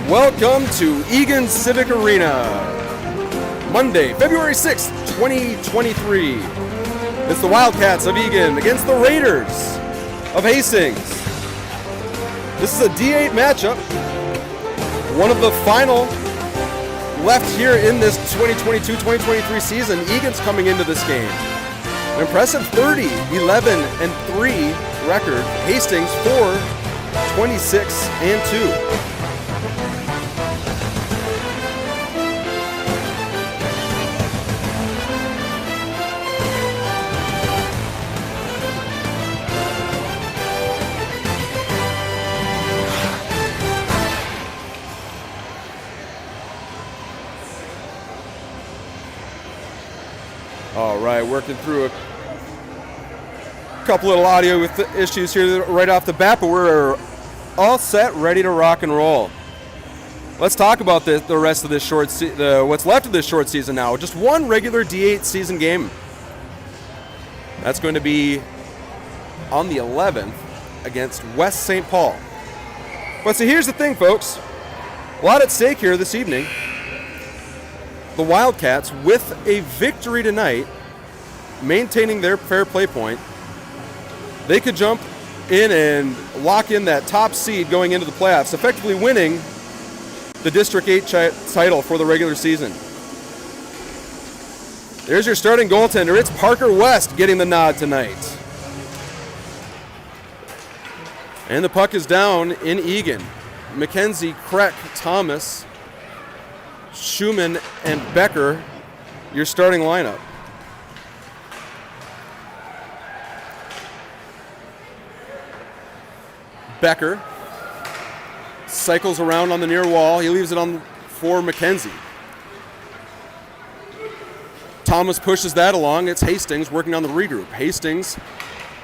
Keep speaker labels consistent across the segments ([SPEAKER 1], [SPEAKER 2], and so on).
[SPEAKER 1] Welcome to Eagan Civic Arena. Monday, February 6th, 2023. It's the Wildcats of Eagan against the Raiders of Hastings. This is a D8 matchup. One of the final left here in this 2022-2023 season. Eagan's coming into this game. An impressive 30-11-3 record. Hastings 4-26-2. All right, working through a couple little audio with issues here right off the bat, but we're all set, ready to rock and roll. Let's talk about the rest of this what's left of this short season now. Just one regular D8 season game. That's going to be on the 11th against West St. Paul. But so here's the thing, folks. A lot at stake here this evening. The Wildcats, with a victory tonight, maintaining their fair play point, they could jump in and lock in that top seed going into the playoffs, effectively winning the District 8 title for the regular season. There's your starting goaltender. It's Parker West getting the nod tonight. And the puck is down in Eagan. MacKenzie, Krech, Thomas, Schuman, and Becker, your starting lineup. Becker cycles around on the near wall. He leaves it on for MacKenzie. Thomas pushes that along. It's Hastings working on the regroup. Hastings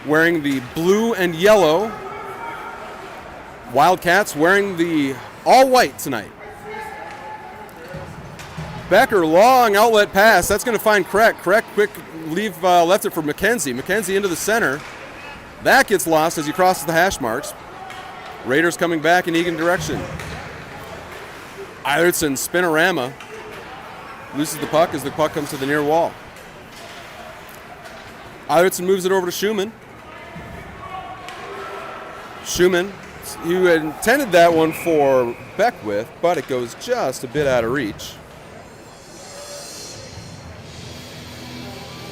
[SPEAKER 1] wearing the blue and yellow. Wildcats wearing the all white tonight. Becker, long outlet pass. That's going to find Krech. Krech, quick leave, left it for MacKenzie. MacKenzie into the center. That gets lost as he crosses the hash marks. Raiders coming back in Eagan direction. Eilertson, spinorama. Loses the puck as the puck comes to the near wall. Eilertson moves it over to Schuman. Schuman, you had intended that one for Beckwith, but it goes just a bit out of reach.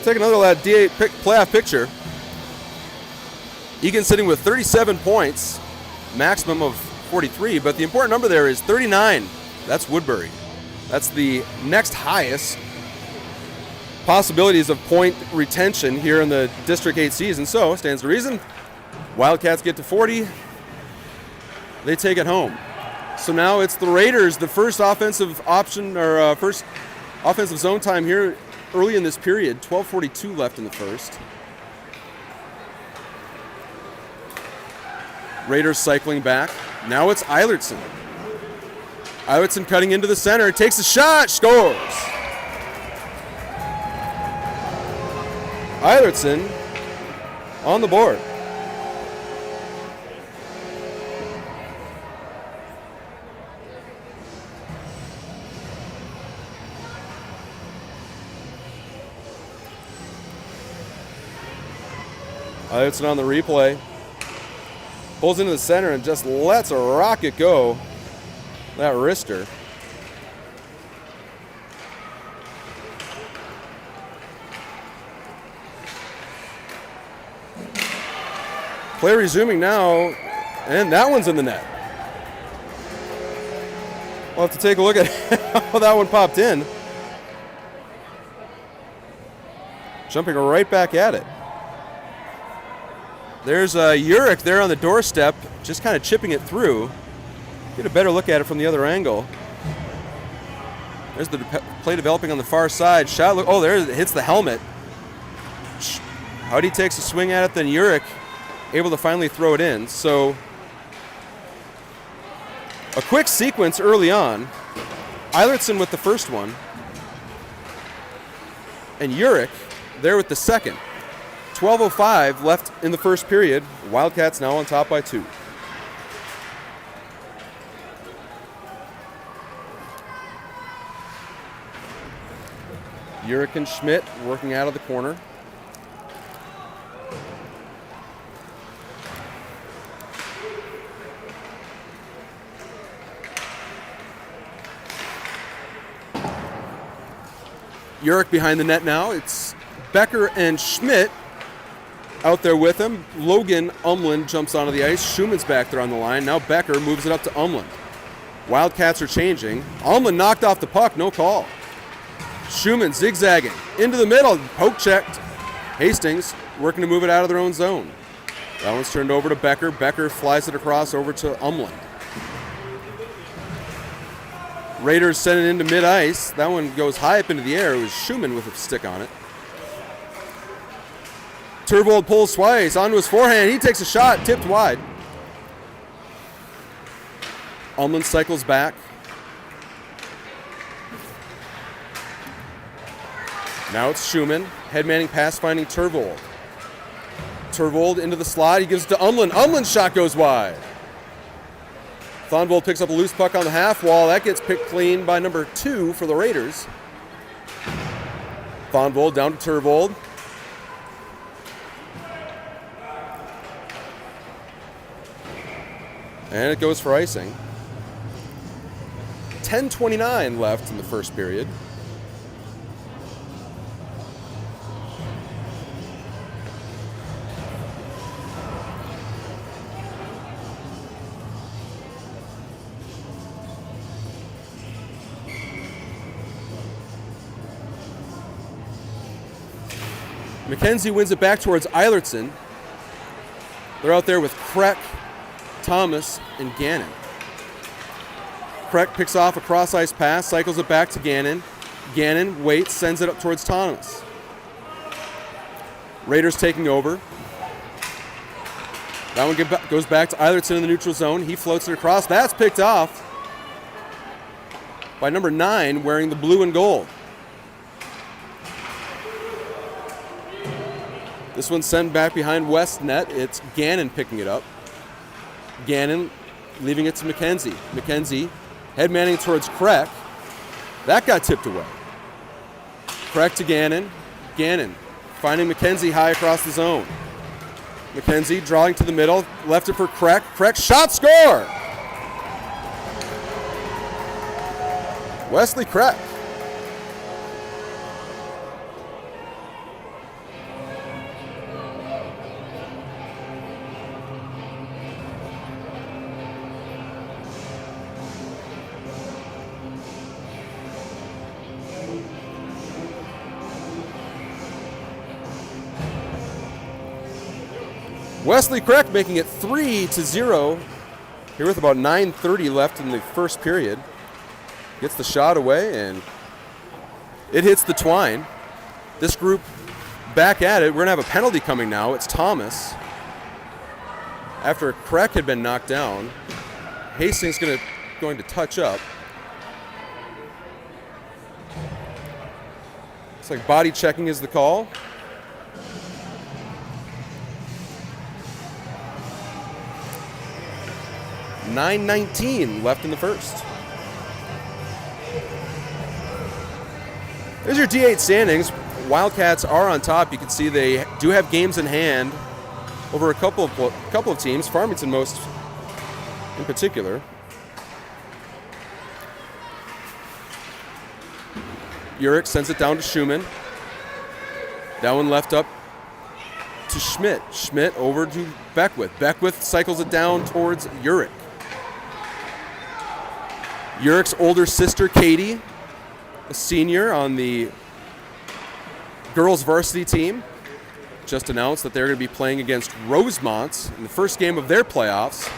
[SPEAKER 1] Take another D8 playoff picture. Eagan sitting with 37 points, maximum of 43, but the important number there is 39. That's Woodbury. That's the next highest possibilities of point retention here in the District 8 season. So, stands to reason, Wildcats get to 40, they take it home. So now it's the Raiders, the first offensive option, or first offensive zone time here early in this period. 12:42 left in the first. Raiders cycling back. Now it's Eilertson. Eilertson cutting into the center. Takes a shot. Scores. Eilertson on the board. Eilertson on the replay. Pulls into the center and just lets a rocket go. That wrister. Play resuming now, and that one's in the net. We'll have to take a look at how that one popped in. Jumping right back at it. There's Urick there on the doorstep, just kind of chipping it through. Get a better look at it from the other angle. There's the play developing on the far side. Shot, oh, there it hits the helmet. Howdy takes a swing at it, then Urick able to finally throw it in. So a quick sequence early on. Eilertson with the first one. And Urick there with the second. 12:05 left in the first period. Wildcats now on top by 2. Urick and Schmidt working out of the corner. Urick behind the net now. It's Becker and Schmidt out there with him. Logan Umland jumps onto the ice. Schuman's back there on the line. Now Becker moves it up to Umland. Wildcats are changing. Umland knocked off the puck. No call. Schuman zigzagging into the middle. Poke checked. Hastings working to move it out of their own zone. That one's turned over to Becker. Becker flies it across over to Umland. Raiders send it into mid-ice. That one goes high up into the air. It was Schuman with a stick on it. Turvold pulls twice onto his forehand. He takes a shot, tipped wide. Umland cycles back. Now it's Schuman. Headmanning pass finding Turvold. Turvold into the slide. He gives it to Umland. Umland's shot goes wide. Thonvold picks up a loose puck on the half wall. That gets picked clean by number 2 for the Raiders. Thonvold down to Turvold. And it goes for icing. 10:29 left in the first period. MacKenzie wins it back towards Eilertson. They're out there with Krech, Thomas, and Gannon. Krech picks off a cross-ice pass, cycles it back to Gannon. Gannon waits, sends it up towards Thomas. Raiders taking over. That one goes back to Eilertson in the neutral zone. He floats it across. That's picked off by number 9 wearing the blue and gold. This one's sent back behind West net. It's Gannon picking it up. Gannon leaving it to MacKenzie. MacKenzie headmanning towards Krech. That got tipped away. Krech to Gannon. Gannon finding MacKenzie high across the zone. MacKenzie drawing to the middle. Left it for Krech. Krech shot, score! Wesley Krech. Wesley Krech making it 3-0 here with about 9:30 left in the first period. Gets the shot away and it hits the twine. This group back at it. We're going to have a penalty coming now. It's Thomas. After Krech had been knocked down, Hastings going to touch up. Looks like body checking is the call. .9:19 left in the first. There's your D8 standings. Wildcats are on top. You can see they do have games in hand over a couple of teams, Farmington most in particular. Urick sends it down to Schuman. That one left up to Schmidt. Schmidt over to Beckwith. Beckwith cycles it down towards Urick. Urick's older sister, Katie, a senior on the girls varsity team, just announced that they're going to be playing against Rosemont in the first game of their playoffs.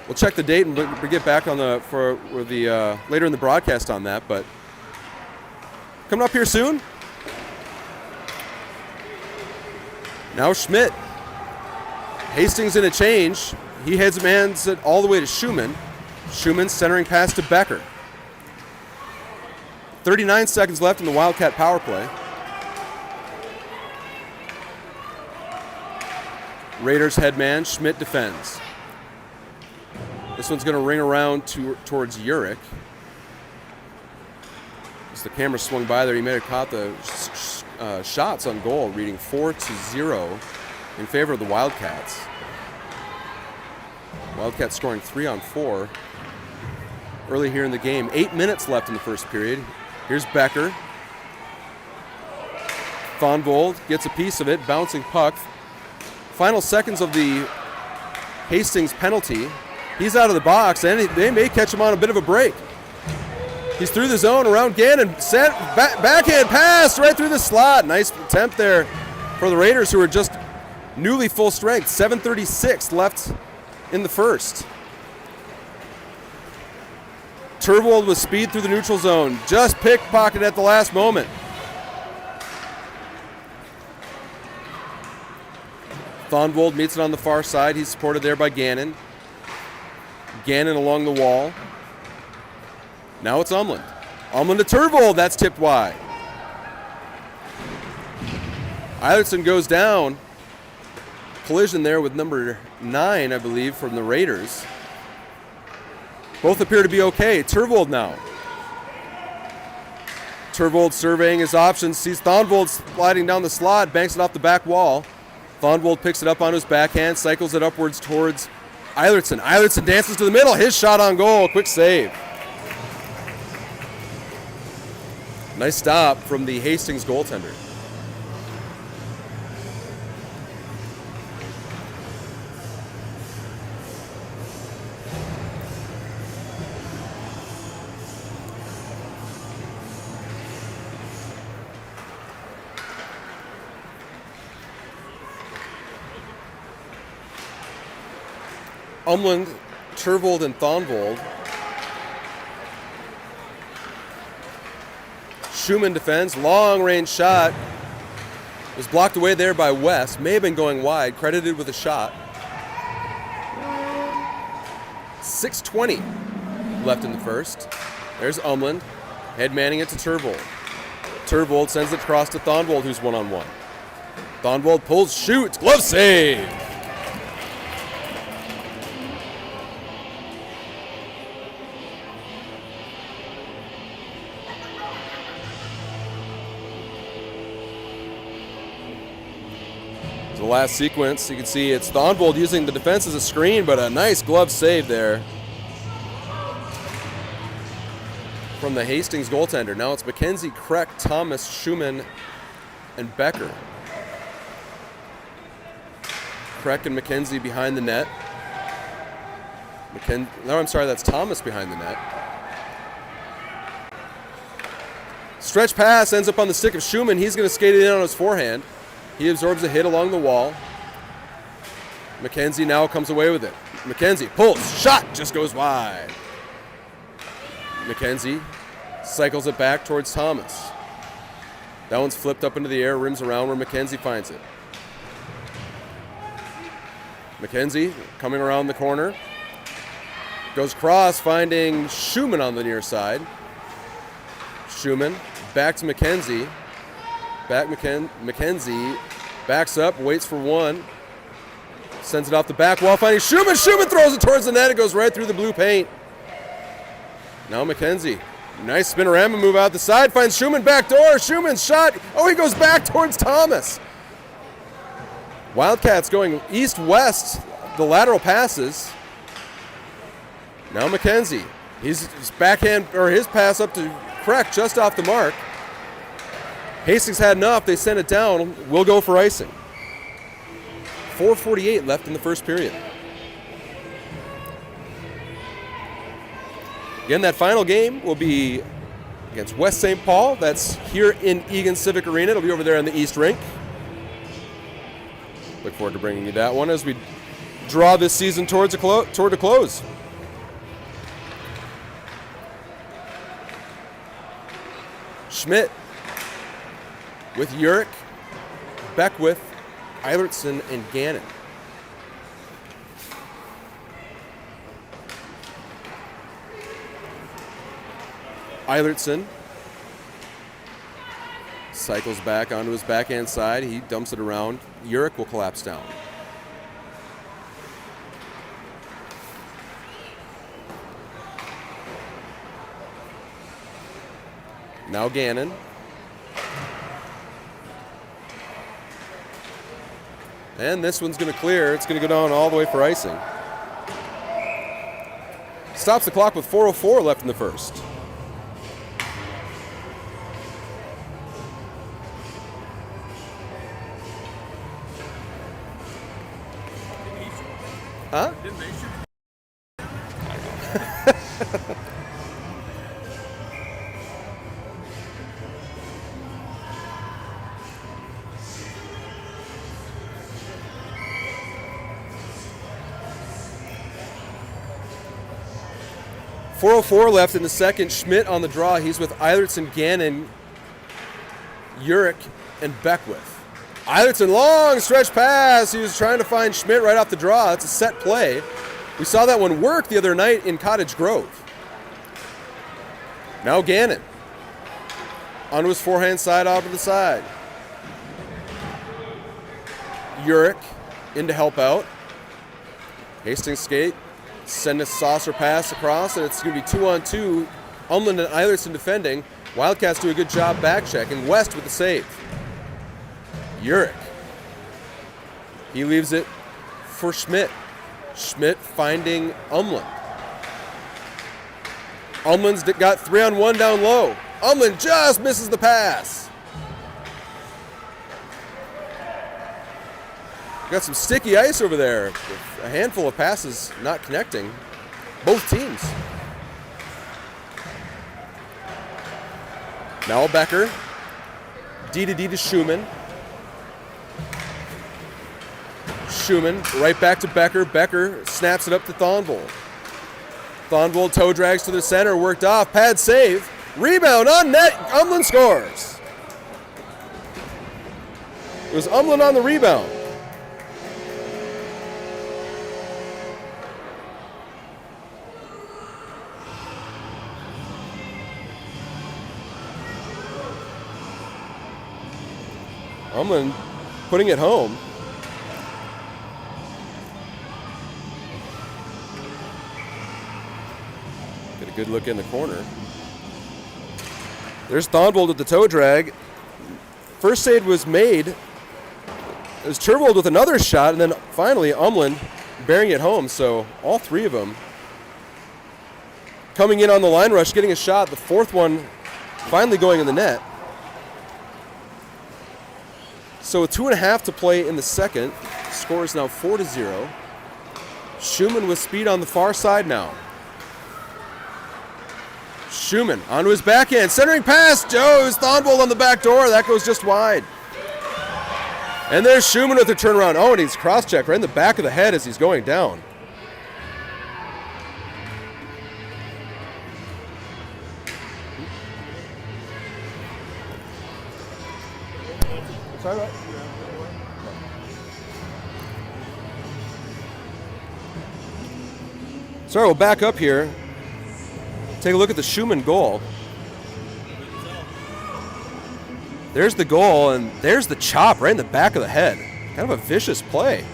[SPEAKER 1] We'll check the date and we'll get back on later in the broadcast on that. But coming up here soon. Now Schmidt. Hastings in a change. He heads it all the way to Schuman. Schuman centering pass to Becker. 39 seconds left in the Wildcat power play. Raiders headman, Schmidt defends. This one's going to ring around towards Urick. As the camera swung by there, he may have caught the shots on goal, reading 4-0 in favor of the Wildcats. Wildcats scoring 3 on 4 early here in the game. 8 minutes left in the first period. Here's Becker. Thonvold gets a piece of it, bouncing puck. Final seconds of the Hastings penalty. He's out of the box, and they may catch him on a bit of a break. He's through the zone, around Gannon, sent backhand pass right through the slot. Nice attempt there for the Raiders, who are just newly full strength. 7:36 left in the first. Turvold with speed through the neutral zone, just pickpocketed at the last moment. Thonvold meets it on the far side. He's supported there by Gannon. Gannon along the wall. Now it's Umland. Umland to Turvold. That's tipped wide. Eilertson goes down. Collision there with number 9, I believe, from the Raiders. Both appear to be okay. Turvold now. Turvold surveying his options. Sees Thonvold sliding down the slot. Banks it off the back wall. Thonvold picks it up on his backhand. Cycles it upwards towards Eilertson. Eilertson dances to the middle. His shot on goal. Quick save. Nice stop from the Hastings goaltender. Umland, Turvold, and Thonvold. Schuman defends, long-range shot. Was blocked away there by West. May have been going wide, credited with a shot. 6:20 left in the first. There's Umland, head manning it to Turvold. Turvold sends it across to Thonvold, who's one-on-one. Thonvold pulls, shoots, glove save. The last sequence, you can see it's Thonvold using the defense as a screen, but a nice glove save there from the Hastings goaltender. Now it's MacKenzie, Krech, Thomas, Schuman, and Becker. Krech and MacKenzie behind the net. That's Thomas behind the net. Stretch pass ends up on the stick of Schuman. He's going to skate it in on his forehand. He absorbs a hit along the wall. MacKenzie now comes away with it. MacKenzie pulls, shot, just goes wide. MacKenzie cycles it back towards Thomas. That one's flipped up into the air, rims around where MacKenzie finds it. MacKenzie coming around the corner. Goes cross, finding Schuman on the near side. Schuman back to MacKenzie. MacKenzie backs up, waits for one. Sends it off the back wall, finding Schuman. Schuman throws it towards the net. It goes right through the blue paint. Now MacKenzie. Nice spinorama move out the side. Finds Schuman back door. Schuman's shot. Oh, he goes back towards Thomas. Wildcats going east-west. The lateral passes. Now MacKenzie. His backhand, or his pass up to Krech just off the mark. Hastings had enough. They sent it down. We'll go for icing. 4:48 left in the first period. Again, that final game will be against West St. Paul. That's here in Eagan Civic Arena. It'll be over there in the East Rink. Look forward to bringing you that one as we draw this season toward a close. Schmidt with Urick, Beckwith, Eilertson, and Gannon. Eilertson cycles back onto his backhand side. He dumps it around. Urick will collapse down. Now Gannon. And this one's going to clear. It's going to go down all the way for icing. Stops the clock with 4:04 left in the first. Huh?
[SPEAKER 2] Didn't they shoot?
[SPEAKER 1] 4:04 left in the second. Schmidt on the draw. He's with Eilertson, Gannon, Urick, and Beckwith. Eilertson, long stretch pass. He was trying to find Schmidt right off the draw. It's a set play. We saw that one work the other night in Cottage Grove. Now Gannon. Onto his forehand side, off to the side. Urick in to help out. Hastings skate. Send a saucer pass across, and it's going to be 2-on-2. Umland and Eilertson defending. Wildcats do a good job back checking. West with the save. Urick. He leaves it for Schmidt. Schmidt finding Umland. Umland's got 3-on-1 down low. Umland just misses the pass. Got some sticky ice over there. A handful of passes not connecting. Both teams. Now Becker. D to Schuman. Schuman right back to Becker. Becker snaps it up to Thonvold. Thonvold toe drags to the center. Worked off. Pad save. Rebound on net. Umland scores. It was Umland on the rebound. Umland putting it home. Get a good look in the corner. There's Thonvold at the toe drag. First save was made. It was Turvold with another shot, and then finally Umland bearing it home. So all three of them coming in on the line rush, getting a shot. The fourth one finally going in the net. So with 2.5 to play in the second, score is now 4-0. Schuman with speed on the far side now. Schuman onto his backhand, centering pass. Joe's Thonvold on the back door. That goes just wide. And there's Schuman with the turnaround. Oh, and he's cross-checked right in the back of the head as he's going down. Sorry, what? Sorry, we'll back up here. Take a look at the Schuman goal. There's the goal, and there's the chop right in the back of the head. Kind of a vicious play.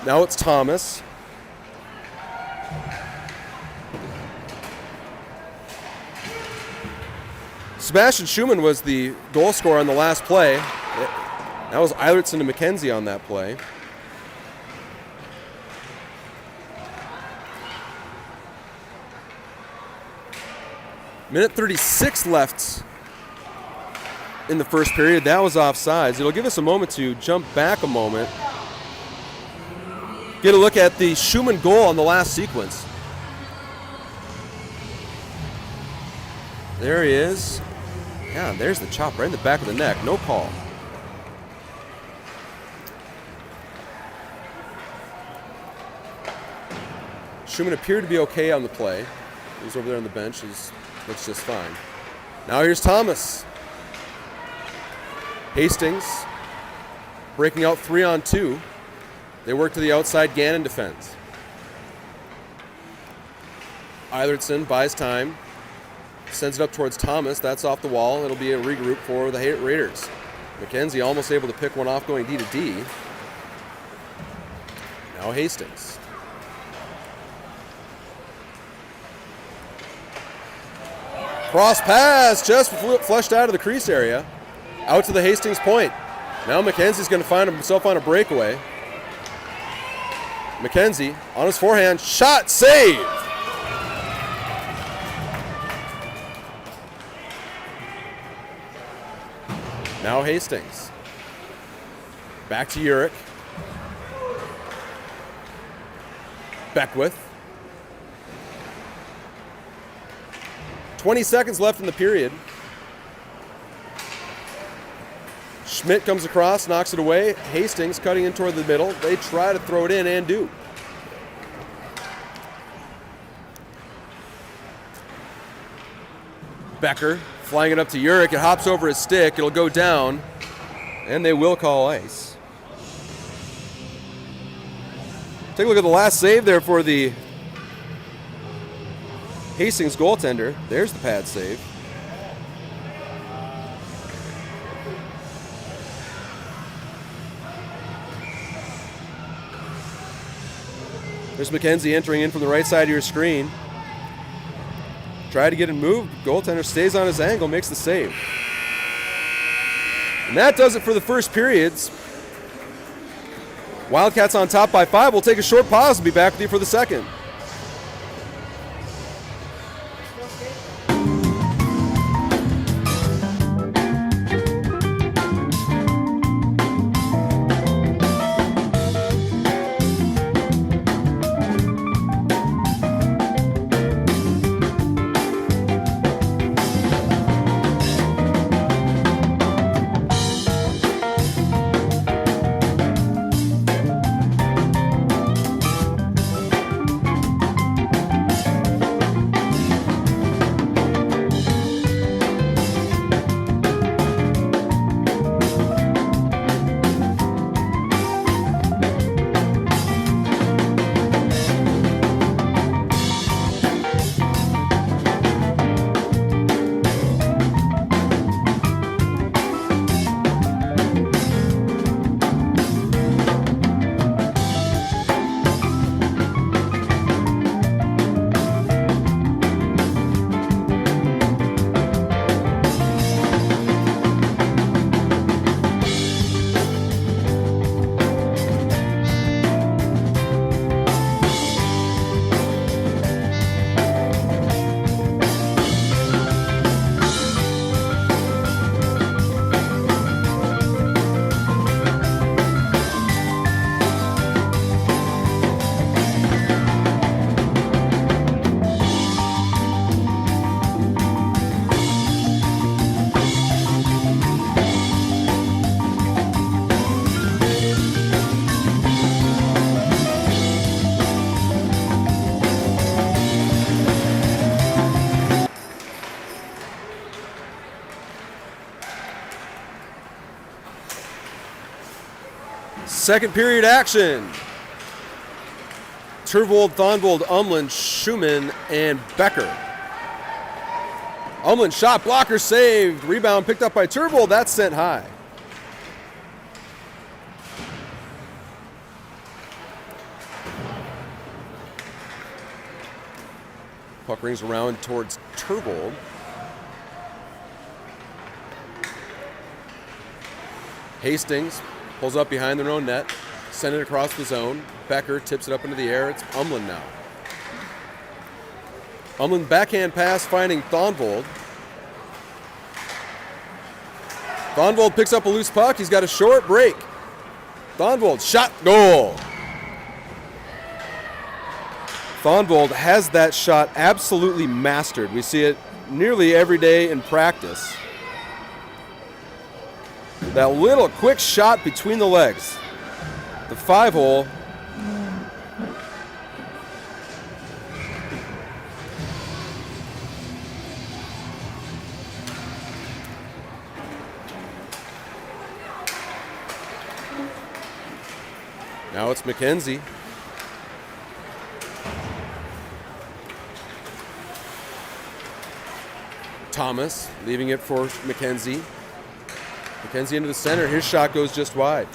[SPEAKER 1] Now it's Thomas. Sebastian Schuman was the goal scorer on the last play. That was Eilertson and MacKenzie on that play. Minute 36 left in the first period. That was offsides. It'll give us a moment to jump back a moment. Get a look at the Schuman goal on the last sequence. There he is. Yeah, there's the chop right in the back of the neck. No call. Schuman appeared to be okay on the play. He was over there on the bench. He looks just fine. Now here's Thomas. Hastings breaking out 3-on-2. They work to the outside. Gannon defends. Eilertson buys time. Sends it up towards Thomas. That's off the wall. It'll be a regroup for the Raiders. MacKenzie almost able to pick one off going D to D. Now Hastings. Cross pass just flushed out of the crease area. Out to the Hastings point. Now MacKenzie's going to find himself on a breakaway. MacKenzie on his forehand. Shot, save! Now Hastings. Back to Urick. Beckwith. 20 seconds left in the period. Schmidt comes across, knocks it away. Hastings cutting in toward the middle. They try to throw it in and do. Becker flying it up to Urick. It hops over his stick. It'll go down, and they will call ice. Take a look at the last save there for the Hastings goaltender. There's the pad save. There's MacKenzie entering in from the right side of your screen. Try to get it moved. Goaltender stays on his angle, makes the save. And that does it for the first periods. Wildcats on top by 5. We'll take a short pause and be back with you for the second. Second period action. Turvold, Thonvold, Umland, Schuman, and Becker. Umland shot, blocker saved. Rebound picked up by Turvold. That's sent high. Puck rings around towards Turvold. Hastings pulls up behind their own net, send it across the zone. Becker tips it up into the air. It's Umland now. Umland backhand pass finding Thonvold. Thonvold picks up a loose puck. He's got a short break. Thonvold shot, goal. Thonvold has that shot absolutely mastered. We see it nearly every day in practice. That little quick shot between the legs. The 5-hole. Now it's MacKenzie. Thomas leaving it for MacKenzie. MacKenzie into the center. His shot goes just wide.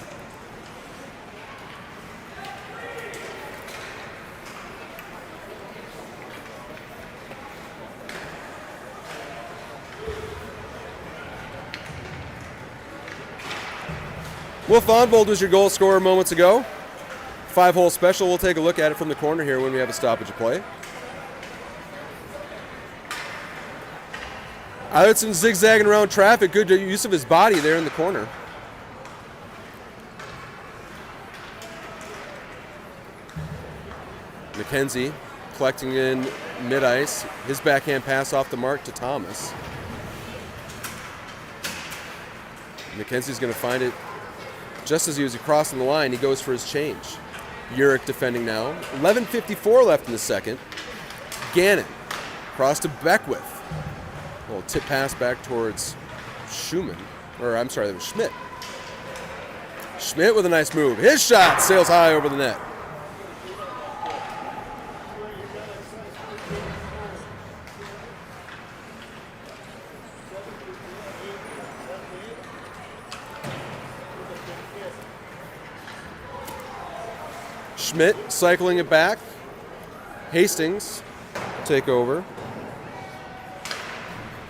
[SPEAKER 1] Will Thonvold was your goal scorer moments ago. 5-hole special. We'll take a look at it from the corner here when we have a stoppage of play. Eilertson zigzagging around traffic. Good use of his body there in the corner. MacKenzie collecting in mid-ice. His backhand pass off the mark to Thomas. MacKenzie's going to find it just as he was crossing the line. He goes for his change. Urick defending now. 11:54 left in the second. Gannon cross to Beckwith. A little tip pass back towards Schuman. Or I'm sorry, that was Schmidt. Schmidt with a nice move. His shot sails high over the net. Schmidt cycling it back. Hastings take over.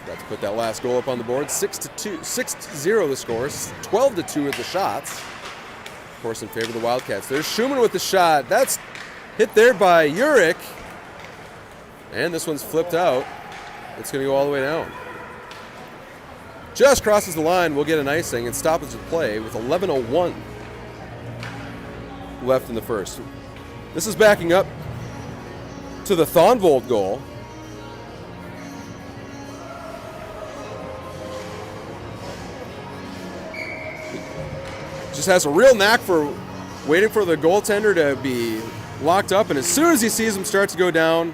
[SPEAKER 1] Got to put that last goal up on the board. 6-0 the score. 12-2 at the shots. Of course, in favor of the Wildcats. There's Schuman with the shot. That's hit there by Urick. And this one's flipped out. It's going to go all the way down. Just crosses the line. We'll get an icing and stoppage of play with 11:01 left in the first. This is backing up to the Thonvold goal. Just has a real knack for waiting for the goaltender to be locked up, and as soon as he sees him start to go down,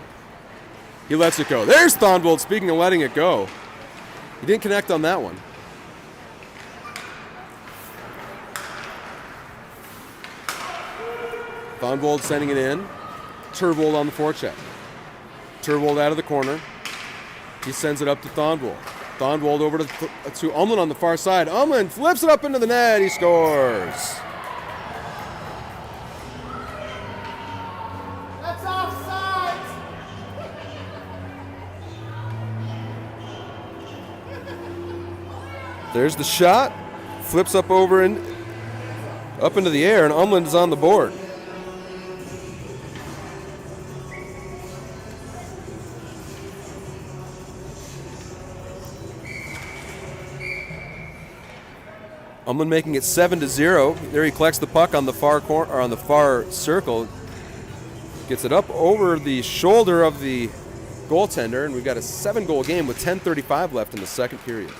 [SPEAKER 1] he lets it go. There's Thonvold, speaking of letting it go. He didn't connect on that one. Thonvold sending it in. Turvold on the forecheck. Turvold out of the corner. He sends it up to Thonvold. Thonvold over to Umland on the far side. Umland flips it up into the net. He scores.
[SPEAKER 2] That's offside.
[SPEAKER 1] There's the shot. Flips up over and up into the air, and Umland is on the board. Umland making it 7-0. There he collects the puck on the far corner, or on the far circle. Gets it up over the shoulder of the goaltender, and we've got a 7-goal game with 10:35 left in the second period.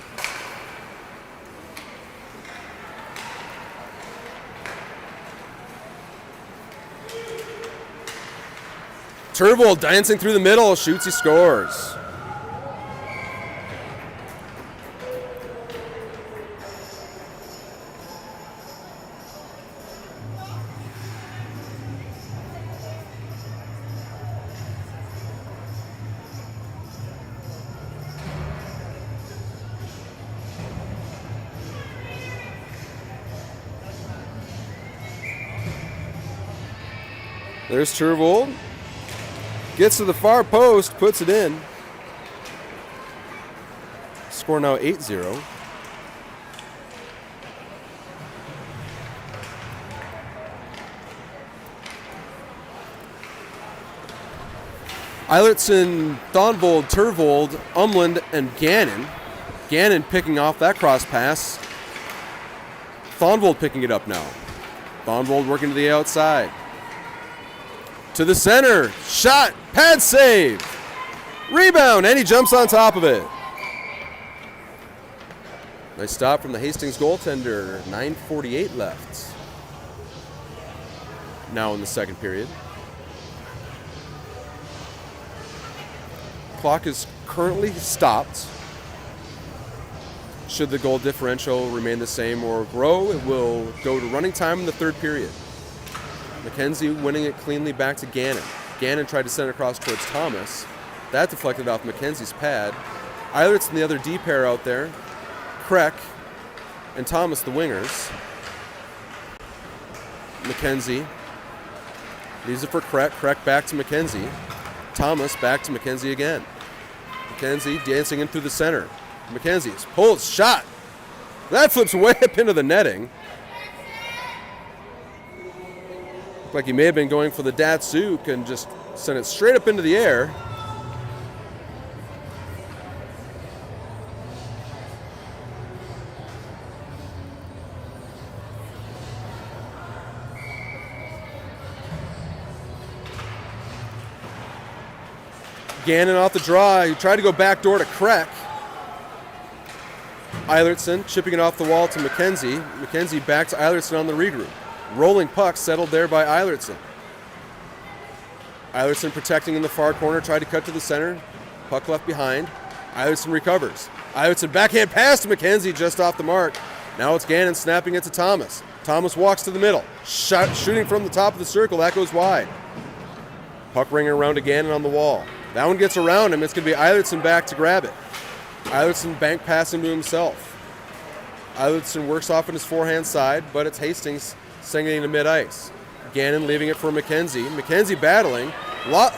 [SPEAKER 1] Turvold dancing through the middle, shoots, he scores. There's Turvold. Gets to the far post, puts it in. Score now 8-0. Eilertson, Thonvold, Turvold, Umland, and Gannon. Gannon picking off that cross pass. Thonvold picking it up now. Thonvold working to the outside. To the center. Shot. Pad save. Rebound. And he jumps on top of it. Nice stop from the Hastings goaltender. 9:48 left. Now in the second period. Clock is currently stopped. Should the goal differential remain the same or grow, it will go to running time in the third period. MacKenzie winning it cleanly back to Gannon. Gannon tried to send it across towards Thomas. That deflected off MacKenzie's pad. Eilertson, the other D pair out there. Krech and Thomas, the wingers. MacKenzie. These are for Krech. Krech back to MacKenzie. Thomas back to MacKenzie again. MacKenzie dancing in through the center. MacKenzie pulls, shot. That flips way up into the netting. Looked like he may have been going for the Datsuk and just sent it straight up into the air. Gannon off the draw. He tried to go back door to Krech. Eilertson chipping it off the wall to MacKenzie. MacKenzie back to Eilertson on the regroup. Rolling puck settled there by Eilertson. Eilertson protecting in the far corner. Tried to cut to the center. Puck left behind. Eilertson recovers. Eilertson backhand pass to MacKenzie just off the mark. Now it's Gannon snapping it to Thomas. Thomas walks to the middle. Shooting from the top of the circle. That goes wide. Puck ringing around to Gannon on the wall. That one gets around him. It's going to be Eilertson back to grab it. Eilertson bank passing to himself. Eilertson works off on his forehand side, but it's Hastings sending it to mid-ice. Gannon leaving it for MacKenzie. MacKenzie battling.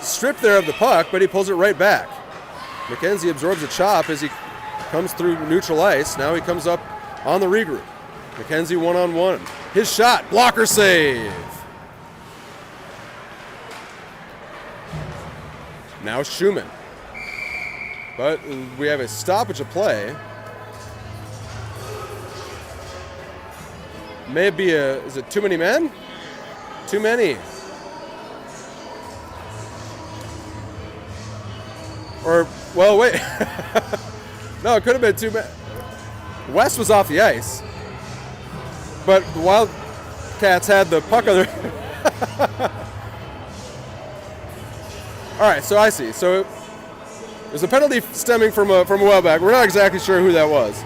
[SPEAKER 1] Stripped there of the puck, but he pulls it right back. MacKenzie absorbs a chop as he comes through neutral ice. Now he comes up on the regroup. MacKenzie one-on-one. His shot. Blocker save. Now Schuman. But we have a stoppage of play. Maybe is it too many men? Too many. Or, well, wait. No, it could have been too many. West was off the ice. But the Wildcats had the puck on their... All right, so I see. So there's a penalty stemming from a while back. We're not exactly sure who that was.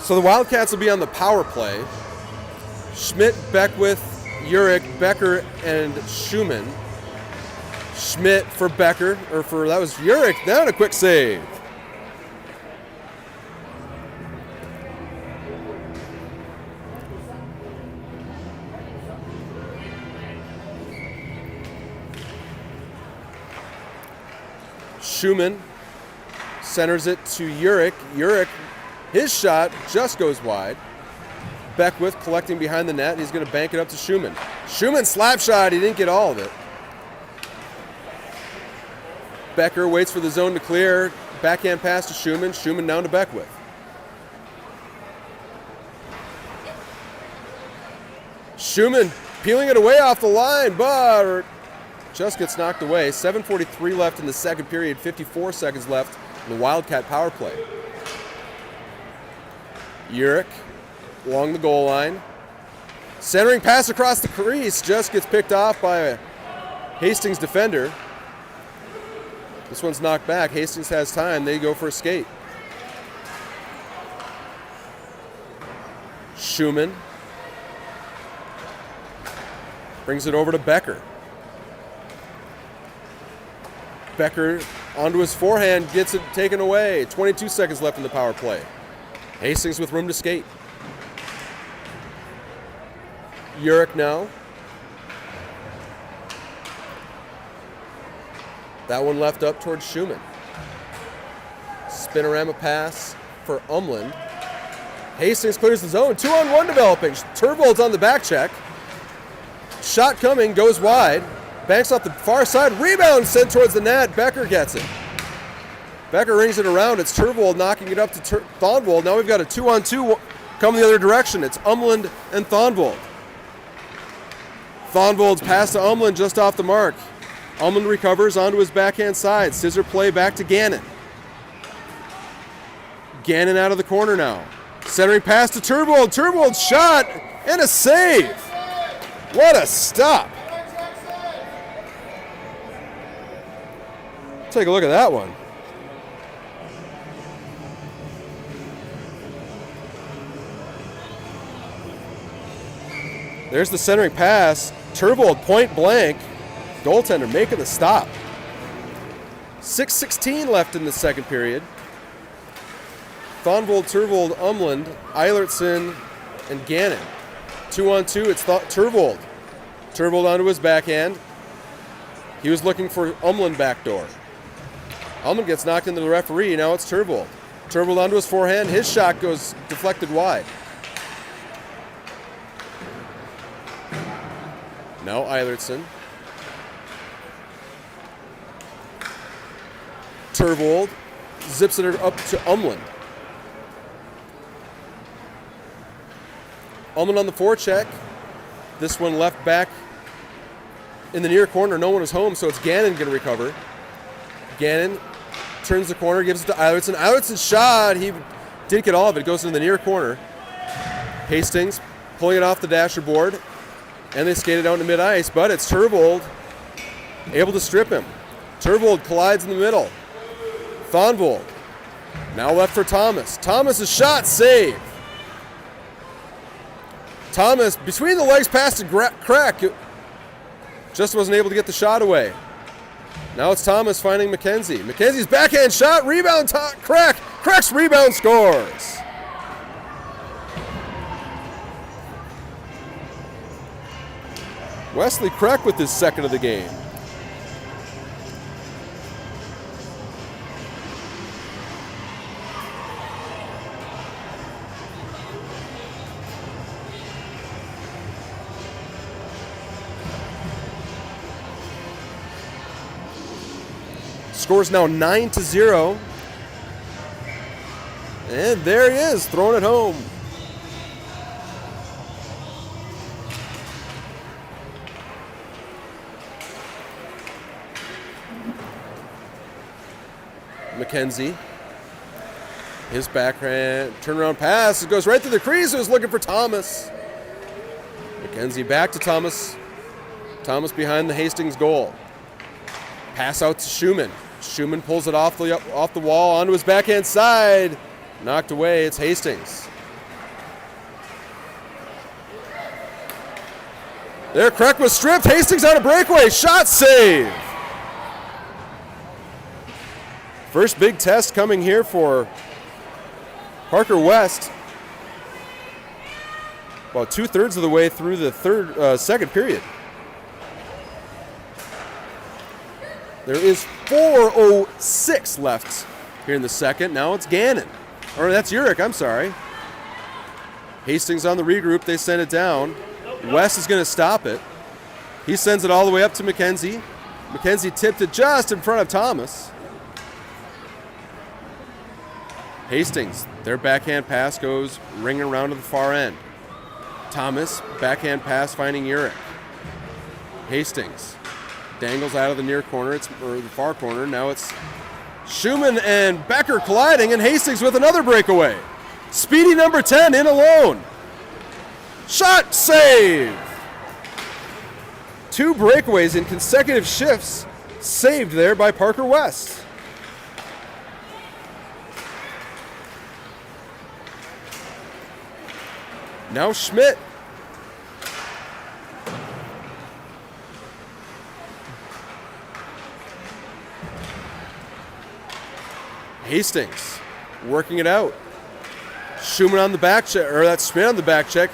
[SPEAKER 1] So the Wildcats will be on the power play. Schmidt, Beckwith, Urick, Becker, and Schuman. Schmidt for Becker, that was Urick, then a quick save. Schuman centers it to Urick. Urick, his shot just goes wide. Beckwith collecting behind the net. He's going to bank it up to Schuman. Schuman slap shot. He didn't get all of it. Becker waits for the zone to clear. Backhand pass to Schuman. Schuman down to Beckwith. Schuman peeling it away off the line, but just gets knocked away. 7:43 left in the second period. 54 seconds left in the Wildcat power play. Urick along the goal line. Centering pass across the crease. Just gets picked off by a Hastings defender. This one's knocked back. Hastings has time. They go for a skate. Schuman brings it over to Becker. Becker onto his forehand, gets it taken away. 22 seconds left in the power play. Hastings with room to skate. Urick now. That one left up towards Schuman. Spinorama pass for Umland. Hastings clears the zone. 2-on-1 developing. Turvold's on the back check. Shot coming, goes wide. Banks off the far side. Rebound sent towards the net. Becker gets it. Becker rings it around. It's Turvold knocking it up to Thonvold. Now we've got a 2-on-2 coming the other direction. It's Umland and Thonvold. Thonvold's pass to Umland just off the mark. Umland recovers onto his backhand side. Scissor play back to Gannon. Gannon out of the corner now. Centering pass to Turvold. Turvold shot and a save. What a stop. Take a look at that one. There's the centering pass. Turvold point blank. Goaltender making the stop. 6:16 left in the second period. Thonvold, Turvold, Umland, Eilertson, and Gannon. 2-on-2, it's Turvold. Turvold onto his backhand. He was looking for Umland backdoor. Umland gets knocked into the referee. Now it's Turvold. Turvold onto his forehand. His shot goes deflected wide. Now Eilertson. Turvold zips it up to Umland. Umland on the forecheck. This one left back in the near corner. No one is home, so it's Gannon going to recover. Gannon turns the corner, gives it to Eilertson. Eilertson's shot, he didn't get all of it. It goes into the near corner. Hastings pulling it off the dasher board, and they skate it out into mid-ice, but it's Turvold able to strip him. Turvold collides in the middle. Thonvold now left for Thomas. Thomas's shot, save. Thomas, between the legs, passed to Krech. Just wasn't able to get the shot away. Now it's Thomas finding MacKenzie. McKenzie's backhand shot, rebound, Krech. Krech's rebound scores. Wesley Krech with his second of the game. Score's now 9-0. And there he is, throwing it home. MacKenzie. His backhand turnaround pass. It goes right through the crease. It was looking for Thomas. MacKenzie back to Thomas. Thomas behind the Hastings goal. Pass out to Schuman. Schuman pulls it off the wall onto his backhand side. Knocked away. It's Hastings. There, Krech was stripped. Hastings on a breakaway. Shot save. First big test coming here for Parker West. About 2/3 of the way through the second period. There is 4:06 left here in the second. Now it's Gannon. Or that's Urick, I'm sorry. Hastings on the regroup. They send it down. West is going to stop it. He sends it all the way up to MacKenzie. MacKenzie tipped it just in front of Thomas. Hastings, their backhand pass goes ringing around to the far end. Thomas, backhand pass finding Urick. Hastings dangles out of the near corner, or the far corner. Now it's Schuman and Becker colliding, and Hastings with another breakaway. Speedy number 10 in alone. Shot save. 2 breakaways in consecutive shifts saved there by Parker West. Now Schmidt. Hastings working it out. Schuman on the back check, or that's Schmidt on the back check.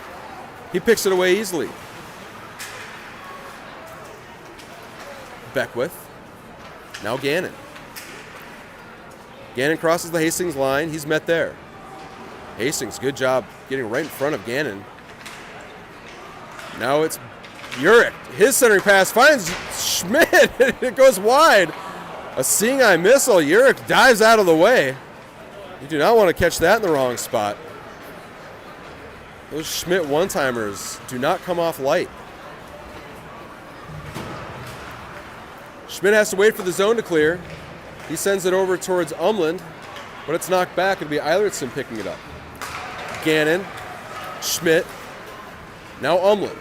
[SPEAKER 1] He picks it away easily. Beckwith. Now Gannon. Gannon crosses the Hastings line. He's met there. Hastings, good job getting right in front of Gannon. Now it's Urick. His centering pass finds Schmidt. It goes wide. A seeing eye missile. Urick dives out of the way. You do not want to catch that in the wrong spot. Those Schmidt one-timers do not come off light. Schmidt has to wait for the zone to clear. He sends it over towards Umland, but it's knocked back. It'll be Eilertson picking it up. Gannon, Schmidt, now Umland.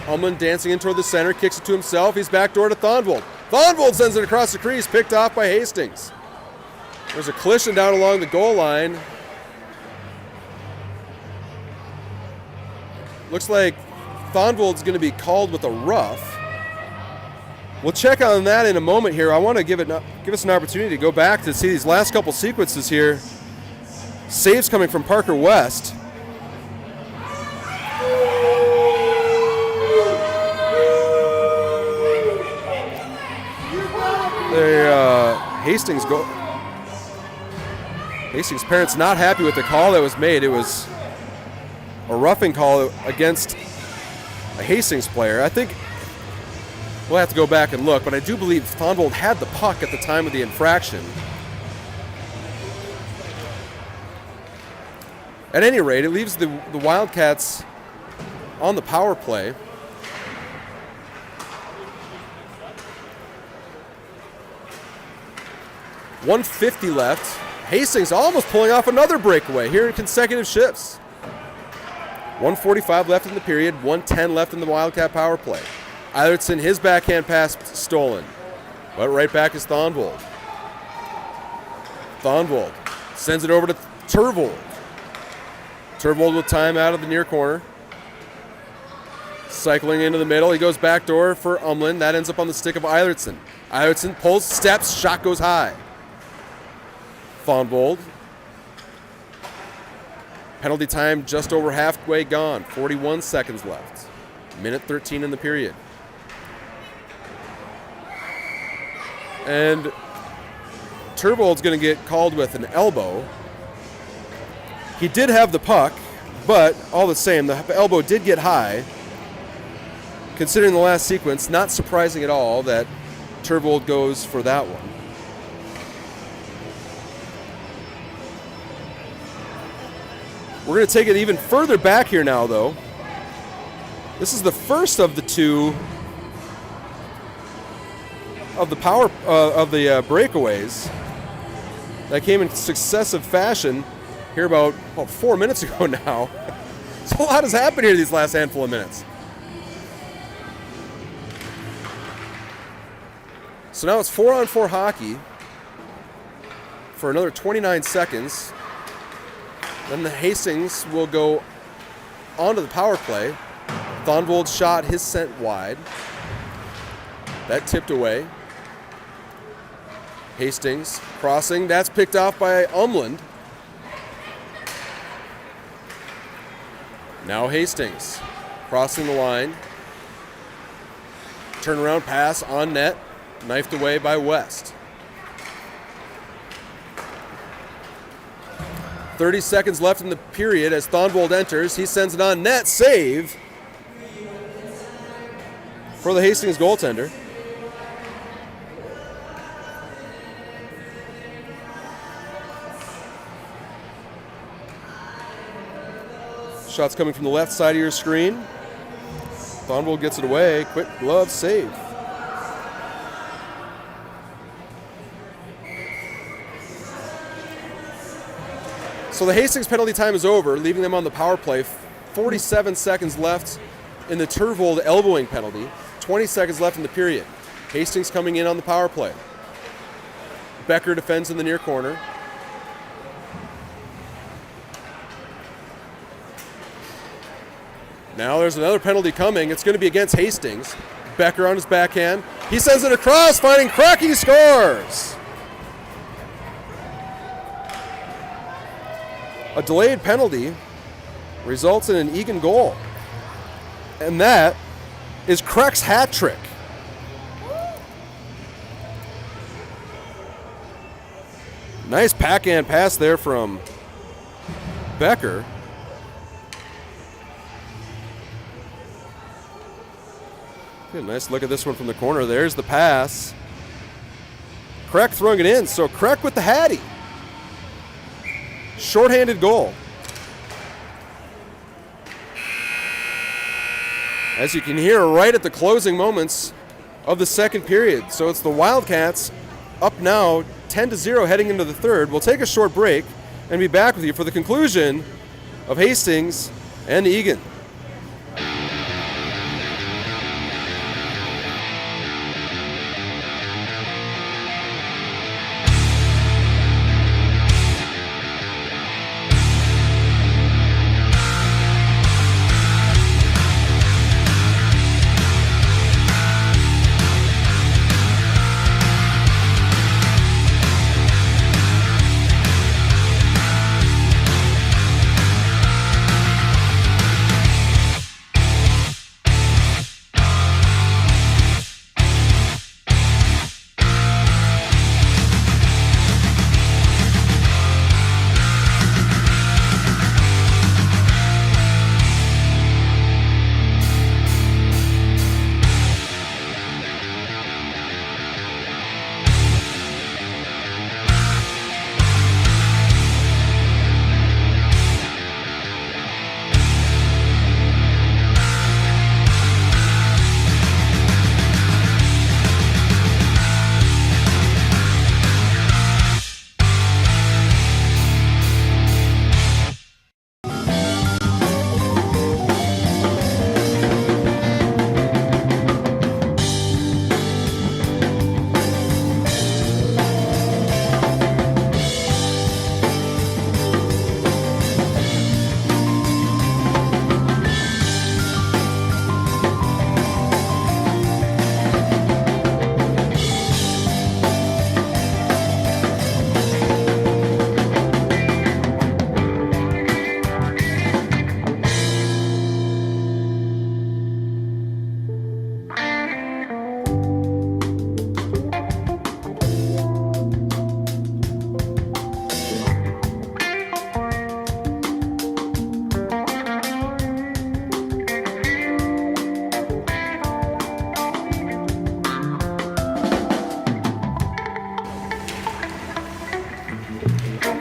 [SPEAKER 1] Umland dancing in toward the center, kicks it to himself. He's backdoor to Thonvold. Thonvold sends it across the crease, picked off by Hastings. There's a collision down along the goal line. Looks like Thonvold's going to be called with a rough. We'll check on that in a moment here. I want to give us an opportunity to go back to see these last couple sequences here. Saves coming from Parker West. Hastings parents not happy with the call that was made. It was a roughing call against a Hastings player. I think we'll have to go back and look, but I do believe Thonvold had the puck at the time of the infraction. At any rate, it leaves the Wildcats on the power play. .150 left. Hastings almost pulling off another breakaway here in consecutive shifts. 1:45 left in the period, 1:10 left in the Wildcat power play. Eilertson, his backhand pass stolen, but right back is Thonvold. Thonvold sends it over to Turvold. Turvold with time out of the near corner. Cycling into the middle, he goes backdoor for Umland. That ends up on the stick of Eilertson. Eilertson pulls, steps, shot goes high. Thonvold. Penalty time just over halfway gone. 41 seconds left. Minute 13 in the period. And Turvold's going to get called with an elbow. He did have the puck, but all the same, the elbow did get high. Considering the last sequence, not surprising at all that Turvold goes for that one. We're going to take it even further back here now, though. This is the first of the two of the breakaways that came in successive fashion here about 4 minutes ago now. So a lot has happened here these last handful of minutes. So now it's 4-on-4 hockey for another 29 seconds. Then the Hastings will go onto the power play. Thonvold shot his sent wide. That tipped away. Hastings crossing. That's picked off by Umland. Now Hastings crossing the line. Turnaround pass on net. Knifed away by West. 30 seconds left in the period as Thonvold enters. He sends it on net. Save for the Hastings goaltender. Shots coming from the left side of your screen. Thonvold gets it away. Quick glove save. So the Hastings penalty time is over, leaving them on the power play. 47 seconds left in the Turvold elbowing penalty. 20 seconds left in the period. Hastings coming in on the power play. Becker defends in the near corner. Now there's another penalty coming. It's going to be against Hastings. Becker on his backhand. He sends it across, finding Krech. He scores! A delayed penalty results in an Eagan goal. And that is Krech's hat trick. Nice backhand pass there from Becker. Get a nice look at this one from the corner. There's the pass. Krech throwing it in. So Krech with the hattie. Shorthanded goal. As you can hear right at the closing moments of the second period. So it's the Wildcats up now 10-0 heading into the third. We'll take a short break and be back with you for the conclusion of Hastings and Eagan.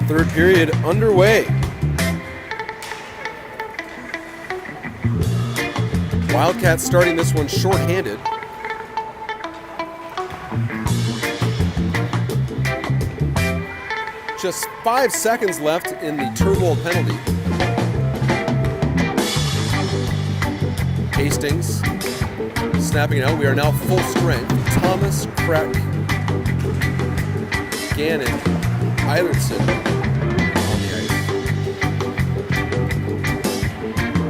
[SPEAKER 1] Third period underway. Wildcats starting this one shorthanded. Just 5 seconds left in the Turvold penalty. Hastings snapping it out. We are now full strength. Thomas, Krech, Gannon, Eilertson on the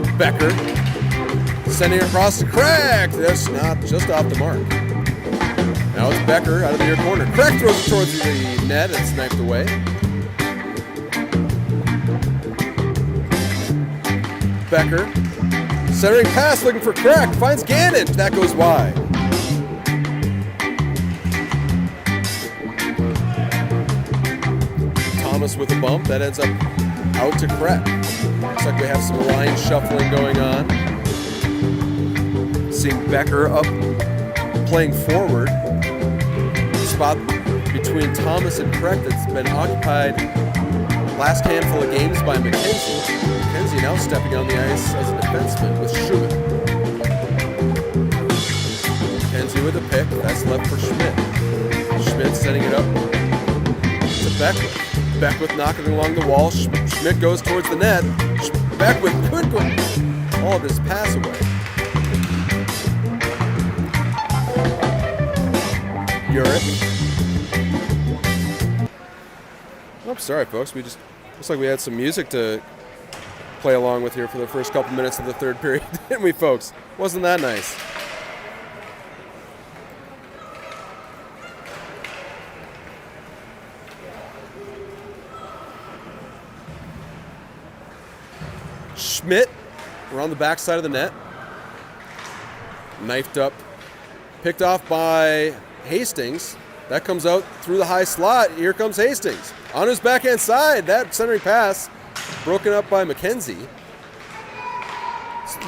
[SPEAKER 1] ice. Becker sending it across to Krech. That's not just off the mark. Now it's Becker out of the near corner. Krech throws it towards the net and sniped away. Becker centering pass looking for Krech. Finds Gannon. That goes wide. Thomas with a bump. That ends up out to Krech. Looks like we have some line shuffling going on. Seeing Becker up playing forward. Spot between Thomas and Krech that's been occupied last handful of games by MacKenzie. MacKenzie now stepping on the ice as a defenseman with Schuman. MacKenzie with a pick. That's left for Schmidt. Schmidt setting it up to Beckwith. Beckwith knocking along the wall. Schmidt goes towards the net. Beckwith could go all of his pass away. Urick. Oh, sorry, folks. Looks like we had some music to play along with here for the first couple minutes of the third period, didn't we, folks? Wasn't that nice? Schmidt around the backside of the net. Knifed up. Picked off by Hastings. That comes out through the high slot. Here comes Hastings. On his backhand side. That centering pass broken up by MacKenzie.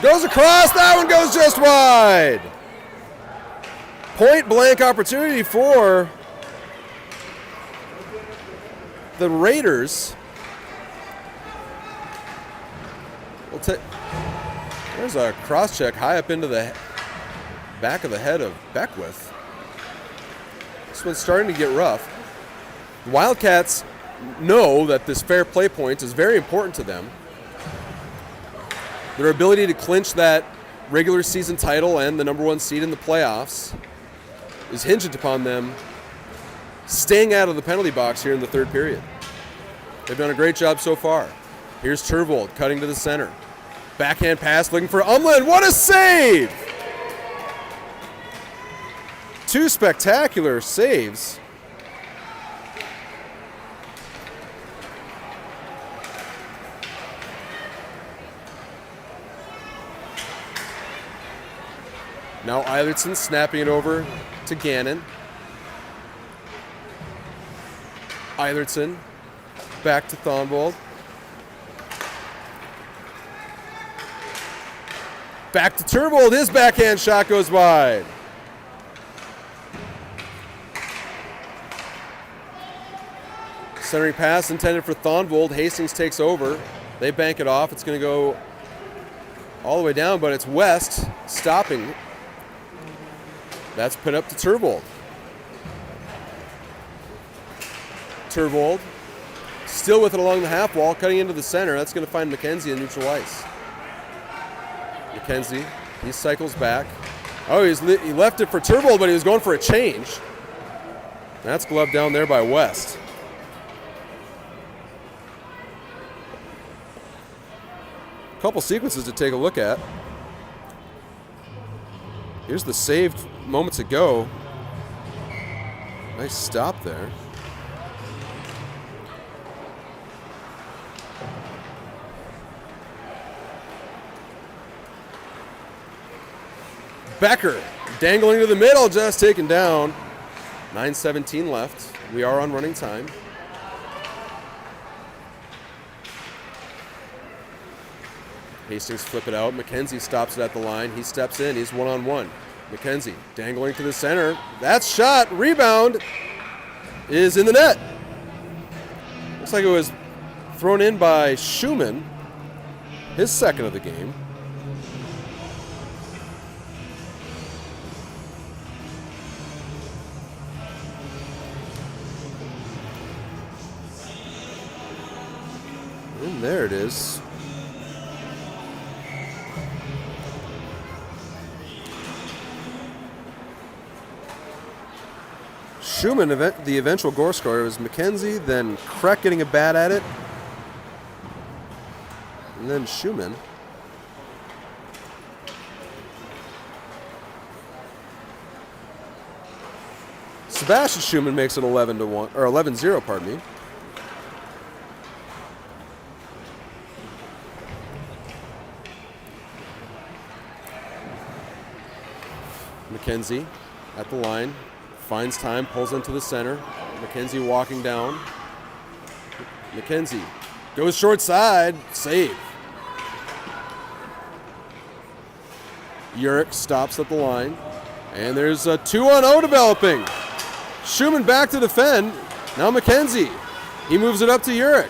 [SPEAKER 1] Goes across. That one goes just wide. Point blank opportunity for the Raiders. There's a cross check high up into the back of the head of Beckwith. This one's starting to get rough. The Wildcats know that this fair play point is very important to them. Their ability to clinch that regular season title and the number one seed in the playoffs is hinged upon them staying out of the penalty box here in the third period. They've done a great job so far. Here's Turvold cutting to the center. Backhand pass looking for Umland. What a save! Two spectacular saves. Now Eilertson snapping it over to Gannon. Eilertson back to Thonvold. Back to Turvold. His backhand shot goes wide. Centering pass intended for Thonvold. Hastings takes over. They bank it off. It's going to go all the way down, but it's West stopping. That's put up to Turvold. Turvold still with it along the half wall, cutting into the center. That's going to find MacKenzie in neutral ice. MacKenzie, he cycles back. Oh, he left it for Turvold, but he was going for a change. That's gloved down there by West. A couple sequences to take a look at. Here's the save moments ago. Nice stop there. Becker dangling to the middle, just taken down. 9:17 left. We are on running time. Hastings flip it out. MacKenzie stops it at the line. He steps in. He's one-on-one. MacKenzie dangling to the center. That shot, rebound, is in the net. Looks like it was thrown in by Schuman, his second of the game. And there it is. Schuman, the eventual goal scorer, was MacKenzie, then Krech getting a bat at it, and then Schuman. Sebastian Schuman makes it 11-1 or 11-0, pardon me. MacKenzie at the line. Finds time, pulls into the center. MacKenzie walking down. MacKenzie goes short side, save. Urick stops at the line. And there's a 2-on-0 developing. Schuman back to defend. Now MacKenzie. He moves it up to Urick.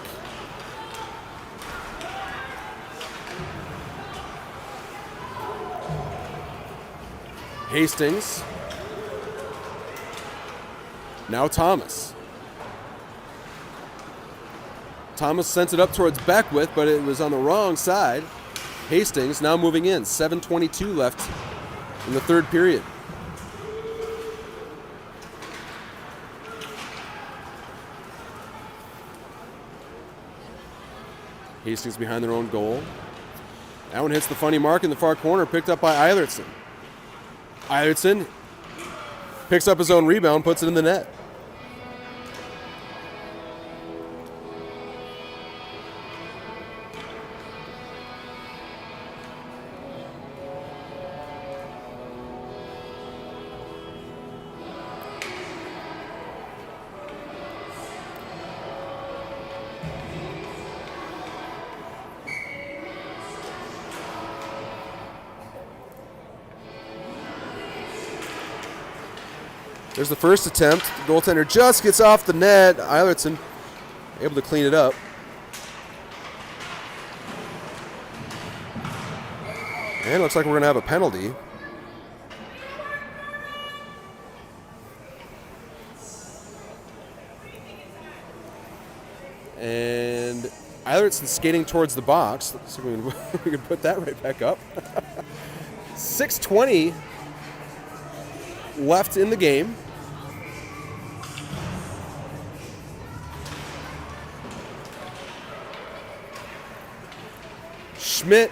[SPEAKER 1] Hastings. Now Thomas. Thomas sent it up towards Beckwith, but it was on the wrong side. Hastings now moving in. 7:22 left in the third period. Hastings behind their own goal. That one hits the funny mark in the far corner, picked up by Eilertson. Eilertson picks up his own rebound, puts it in the net. There's the first attempt. The goaltender just gets off the net. Eilertson able to clean it up. And it looks like we're going to have a penalty. And Eilertson skating towards the box. Let's see if we can put that right back up. 6:20 left in the game. Schmidt,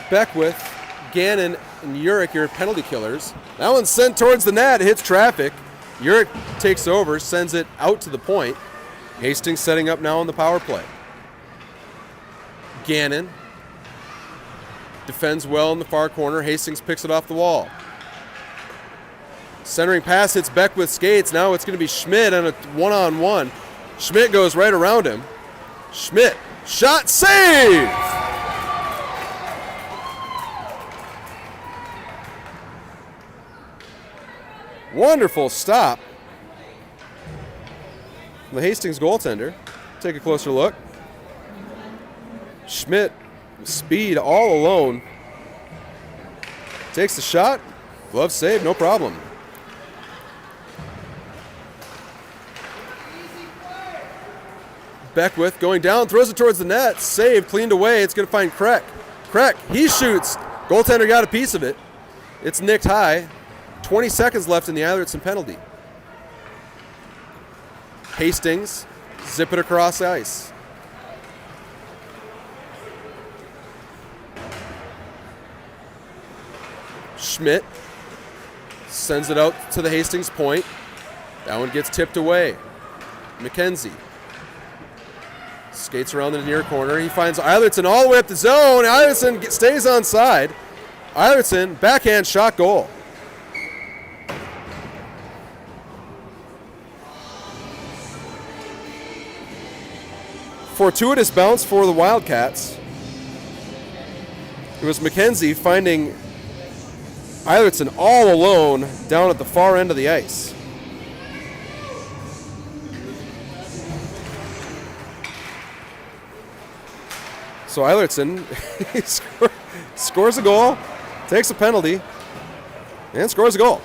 [SPEAKER 1] Beckwith, Gannon, and Urick, your penalty killers. That one's sent towards the net, hits traffic. Urick takes over, sends it out to the point. Hastings setting up now on the power play. Gannon defends well in the far corner. Hastings picks it off the wall. Centering pass hits Beckwith skates. Now it's going to be Schmidt on a one-on-one. Schmidt goes right around him. Schmidt, shot, save! Wonderful stop. The Hastings goaltender. Take a closer look. Schmidt, speed all alone. Takes the shot. Glove save, no problem. Beckwith going down, throws it towards the net. Save, cleaned away. It's going to find Krech. Krech, he shoots. Goaltender got a piece of it. It's nicked high. 20 seconds left in the Eilertson penalty. Hastings, zip it across the ice. Schmidt sends it out to the Hastings point. That one gets tipped away. MacKenzie skates around the near corner. He finds Eilertson all the way up the zone. Eilertson stays on side. Eilertson, backhand shot goal. Fortuitous bounce for the Wildcats. It was MacKenzie finding Eilertson all alone down at the far end of the ice. So Eilertson he scores a goal, takes a penalty, and scores a goal.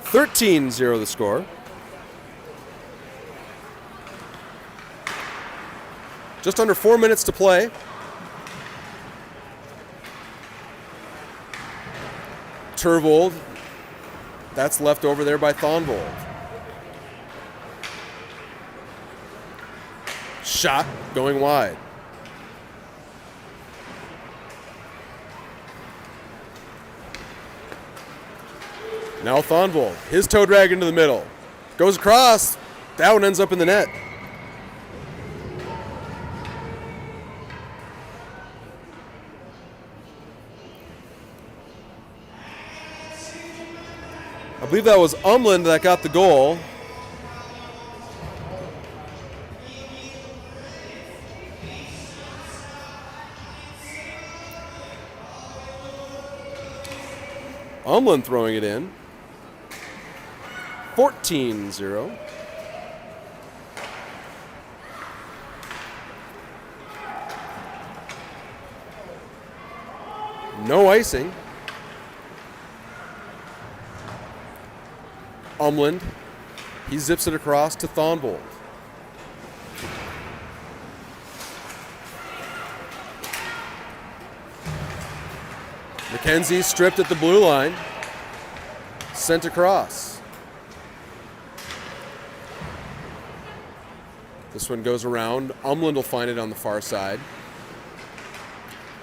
[SPEAKER 1] (13-0) the score. Just under 4 minutes to play. Turvold. That's left over there by Thonvold. Shot going wide. Now Thonvold. His toe drag into the middle. Goes across. That one ends up in the net. I believe that was Umland that got the goal. Umland throwing it in. 14-0. No icing. Umland. He zips it across to Thonvold. MacKenzie stripped at the blue line. Sent across. This one goes around. Umland will find it on the far side.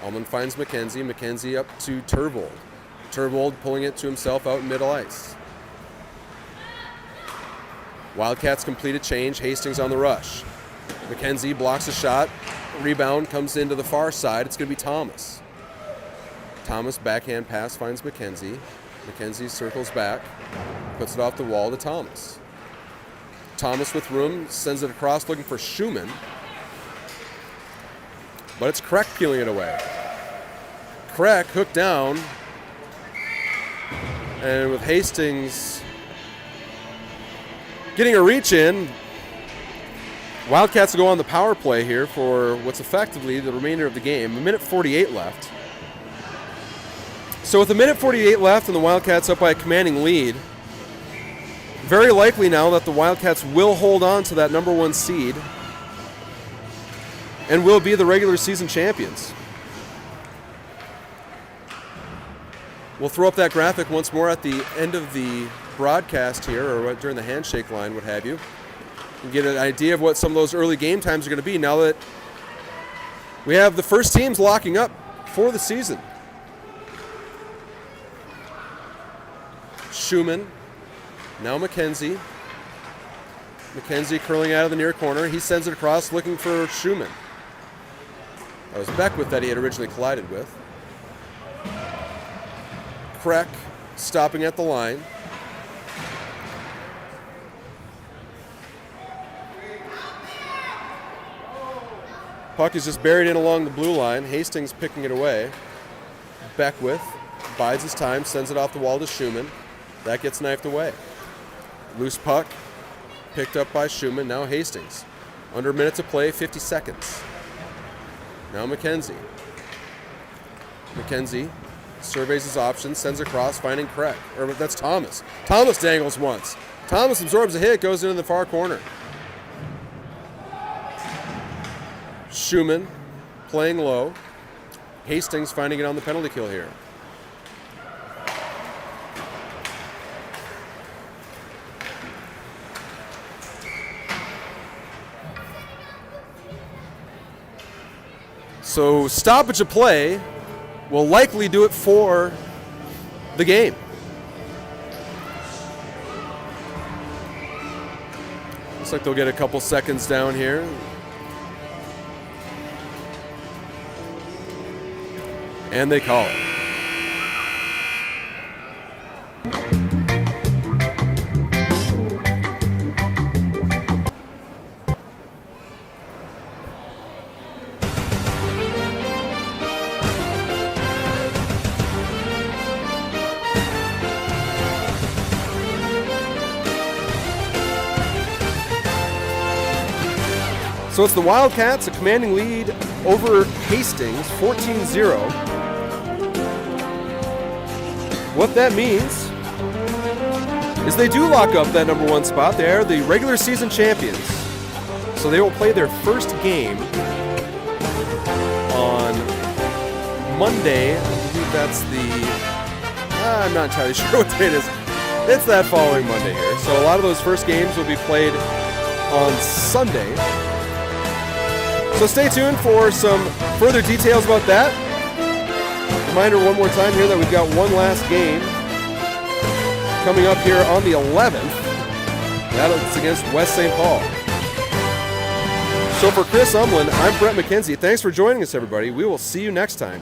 [SPEAKER 1] Umland finds MacKenzie. MacKenzie up to Turvold. Turvold pulling it to himself out in middle ice. Wildcats complete a change. Hastings on the rush. MacKenzie blocks a shot. Rebound comes into the far side. It's going to be Thomas. Thomas backhand pass finds MacKenzie. MacKenzie circles back. Puts it off the wall to Thomas. Thomas with room. Sends it across looking for Schuman. But it's Krech peeling it away. Krech hooked down. And with Hastings getting a reach in, Wildcats will go on the power play here for what's effectively the remainder of the game. A minute 48 left. So with a minute 48 left and the Wildcats up by a commanding lead, very likely now that the Wildcats will hold on to that number one seed and will be the regular season champions. We'll throw up that graphic once more at the end of the broadcast here, or during the handshake line, what have you. And get an idea of what some of those early game times are going to be now that we have the first teams locking up for the season. Schuman, now MacKenzie. MacKenzie curling out of the near corner. He sends it across looking for Schuman. That was Beckwith that he had originally collided with. Krech stopping at the line. Puck is just buried in along the blue line. Hastings picking it away. Beckwith bides his time, sends it off the wall to Schuman. That gets knifed away. Loose puck picked up by Schuman. Now Hastings. Under a minute to play, 50 seconds. Now MacKenzie. MacKenzie surveys his options, sends across, finding Krech. Or that's Thomas. Thomas dangles once. Thomas absorbs a hit, goes into the far corner. Schuman playing low. Hastings finding it on the penalty kill here. So stoppage of play will likely do it for the game. Looks like they'll get a couple seconds down here. And they call it. So it's the Wildcats, a commanding lead over Hastings, 14-0. What that means is they do lock up that number 1 spot. They are the regular season champions. So they will play their first game on Monday. I believe that's I'm not entirely sure what day it is. It's that following Monday here. So a lot of those first games will be played on Sunday. So stay tuned for some further details about that. Reminder one more time here that we've got one last game coming up here on the 11th. That's against West St. Paul. So for Chris Umland, I'm Brett MacKenzie. Thanks for joining us, everybody. We will see you next time.